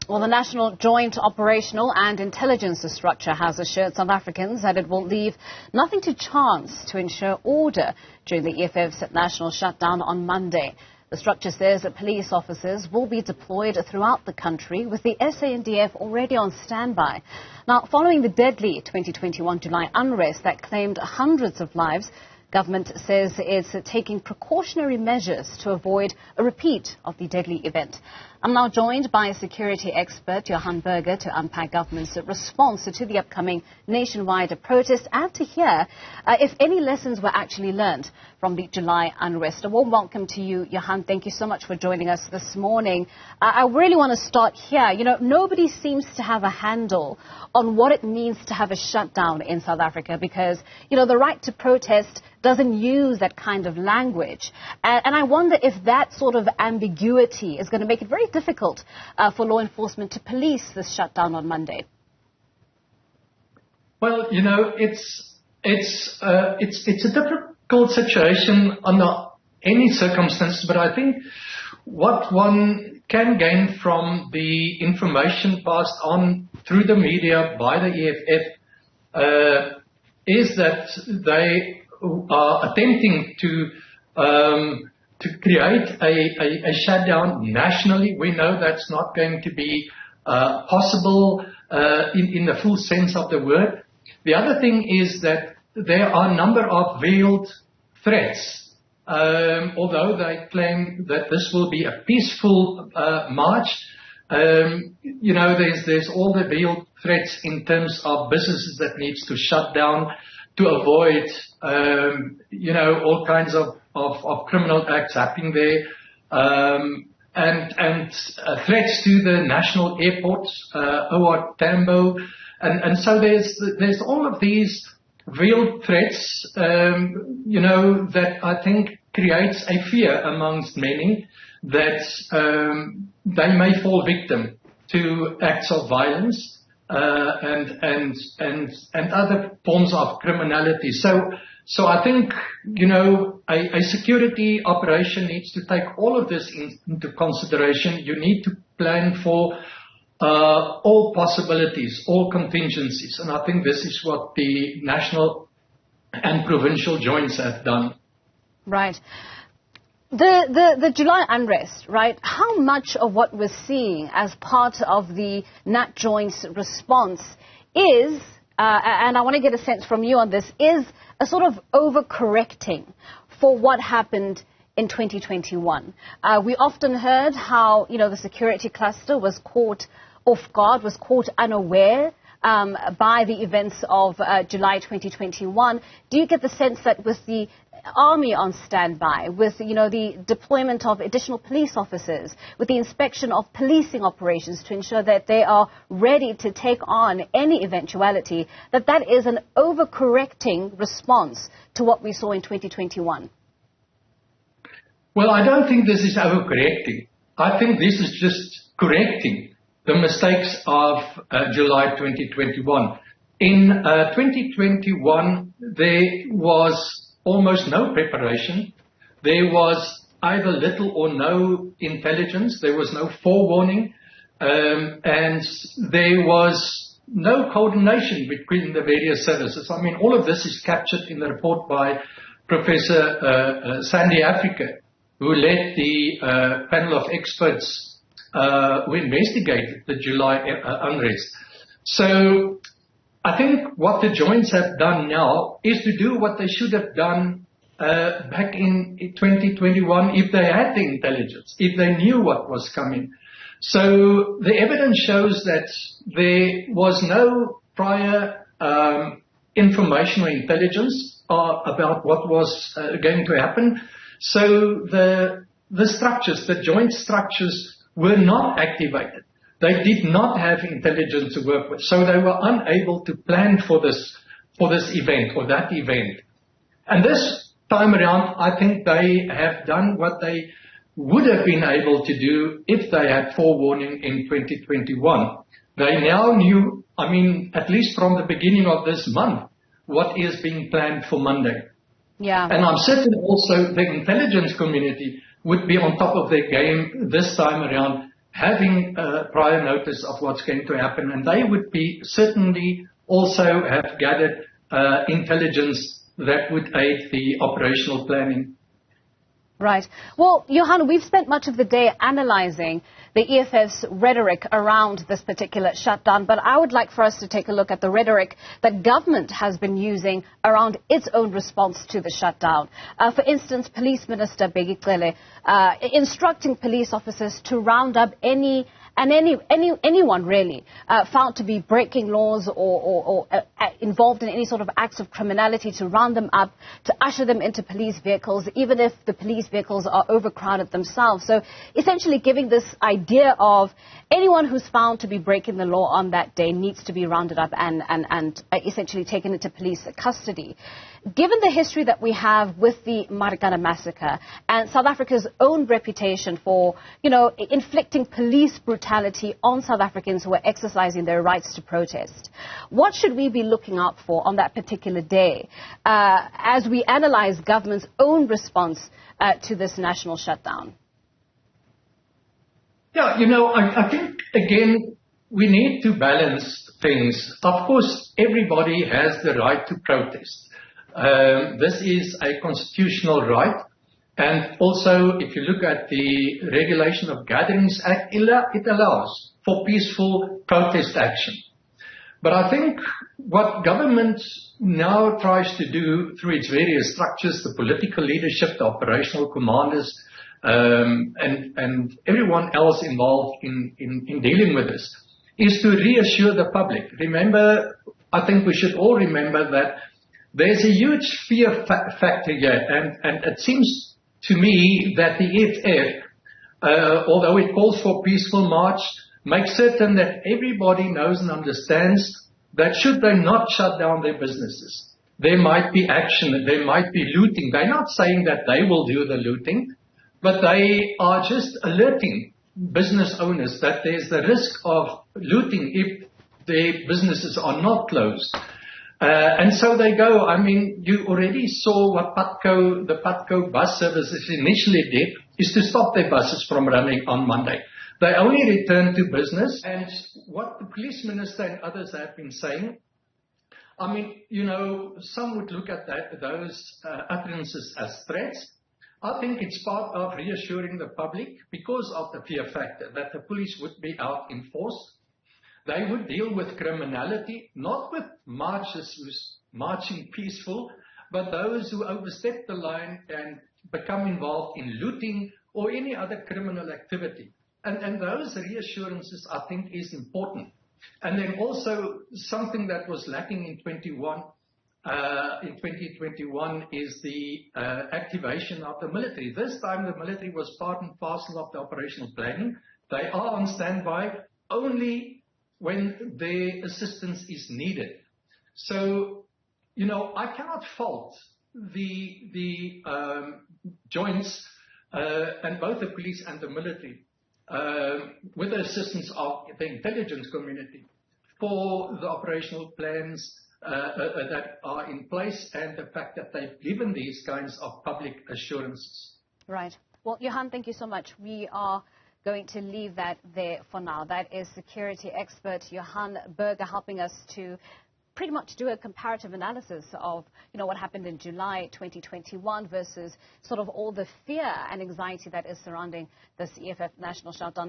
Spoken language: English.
Well, the National Joint Operational and Intelligence Structure has assured South Africans that it will leave nothing to chance to ensure order during the EFF's national shutdown on Monday. The structure says that police officers will be deployed throughout the country, with the SANDF already on standby. Now, following the deadly 2021 July unrest that claimed hundreds of lives, government says it's taking precautionary measures to avoid a repeat of the deadly event. I'm now joined by security expert Johan Burger to unpack government's response to the upcoming nationwide protest and to hear if any lessons were actually learned from the July unrest. A warm welcome to you, Johan. Thank you so much for joining us this morning. I really want to start here. You know, nobody seems to have a handle on what it means to have a shutdown in South Africa because, you know, the right to protest doesn't use that kind of language. And I wonder if that sort of ambiguity is going to make it very difficult for law enforcement to police this shutdown on Monday. Well, you know, it's a difficult situation under any circumstances, but I think what one can gain from the information passed on through the media by the EFF is that they are attempting to create a shutdown nationally. We know that's not going to be possible in the full sense of the word. The other thing is that there are a number of veiled threats. Although they claim that this will be a peaceful march, you know, there's all the veiled threats in terms of businesses that needs to shut down to avoid, you know, all kinds of criminal acts happening there, and threats to the national airports, OR Tambo, and so there's all of these veiled threats, you know, that I think creates a fear amongst many that they may fall victim to acts of violence and other forms of criminality. So I think, you know, a security operation needs to take all of this into consideration. You need to plan for all possibilities, all contingencies. And I think this is what the national and provincial joints have done. Right. The July unrest, right, how much of what we're seeing as part of the Nat Joint's response is, and I want to get a sense from you on this, is a sort of overcorrecting for what happened in 2021. We often heard how, you know, the security cluster was caught off guard, was caught unaware by the events of July 2021. Do you get the sense that with the army on standby, with, you know, the deployment of additional police officers, with the inspection of policing operations to ensure that they are ready to take on any eventuality, that is an overcorrecting response to what we saw in 2021? Well, I don't think this is overcorrecting. I think this is just correcting the mistakes of July 2021. In 2021, there was almost no preparation. There was either little or no intelligence. There was no forewarning. And there was no coordination between the various services. I mean, all of this is captured in the report by Professor Sandy Africa, who led the panel of experts who investigated the July unrest. So I think what the joints have done now is to do what they should have done back in 2021 if they had the intelligence, if they knew what was coming. So the evidence shows that there was no prior information or intelligence about what was going to happen. So the structures, the joint structures, were not activated. They did not have intelligence to work with, so they were unable to plan for this event or that event. And this time around, I think they have done what they would have been able to do if they had forewarning in 2021. They now knew, I mean, at least from the beginning of this month, what is being planned for Monday. Yeah. And I'm certain also the intelligence community would be on top of their game this time around, having prior notice of what's going to happen, and they would be certainly also have gathered intelligence that would aid the operational planning. Right. Well, Johan, we've spent much of the day analysing the EFF's rhetoric around this particular shutdown, but I would like for us to take a look at the rhetoric that government has been using around its own response to the shutdown. For instance, Police Minister Begicele instructing police officers to round up anyone really found to be breaking laws or involved in any sort of acts of criminality, to round them up, to usher them into police vehicles, even if the police vehicles are overcrowded themselves. So essentially giving this idea of anyone who's found to be breaking the law on that day needs to be rounded up and essentially taken into police custody. Given the history that we have with the Marikana massacre and South Africa's own reputation for, inflicting police brutality on South Africans who are exercising their rights to protest, what should we be looking out for on that particular day as we analyze government's own response to this national shutdown? Yeah, I think, again, we need to balance things. Of course, everybody has the right to protest. This is a constitutional right, and also if you look at the Regulation of Gatherings Act, it allows for peaceful protest action. But I think what government now tries to do through its various structures, the political leadership, the operational commanders, and everyone else involved in dealing with this, is to reassure the public. Remember, I think we should all remember that there's a huge fear factor here, and it seems to me that the EFF, although it calls for peaceful march, makes certain that everybody knows and understands that should they not shut down their businesses, there might be action, there might be looting. They're not saying that they will do the looting, but they are just alerting business owners that there's the risk of looting if their businesses are not closed. And so they go. I mean, you already saw what the Patco bus services initially did, is to stop their buses from running on Monday. They only returned to business, and what the police minister and others have been saying, I mean, some would look at those utterances as threats. I think it's part of reassuring the public because of the fear factor that the police would be out in force. They would deal with criminality, not with marchers who's marching peaceful, but those who overstep the line and become involved in looting or any other criminal activity. And those reassurances, I think, is important. And then also something that was lacking in 2021 is the activation of the military. This time the military was part and parcel of the operational planning. They are on standby only when their assistance is needed. So, I cannot fault the joints and both the police and the military with the assistance of the intelligence community for the operational plans that are in place and the fact that they've given these kinds of public assurances. Right. Well, Johan, thank you so much. We are going to leave that there for now. That is security expert Johan Burger helping us to pretty much do a comparative analysis of, what happened in July 2021 versus sort of all the fear and anxiety that is surrounding this EFF national shutdown.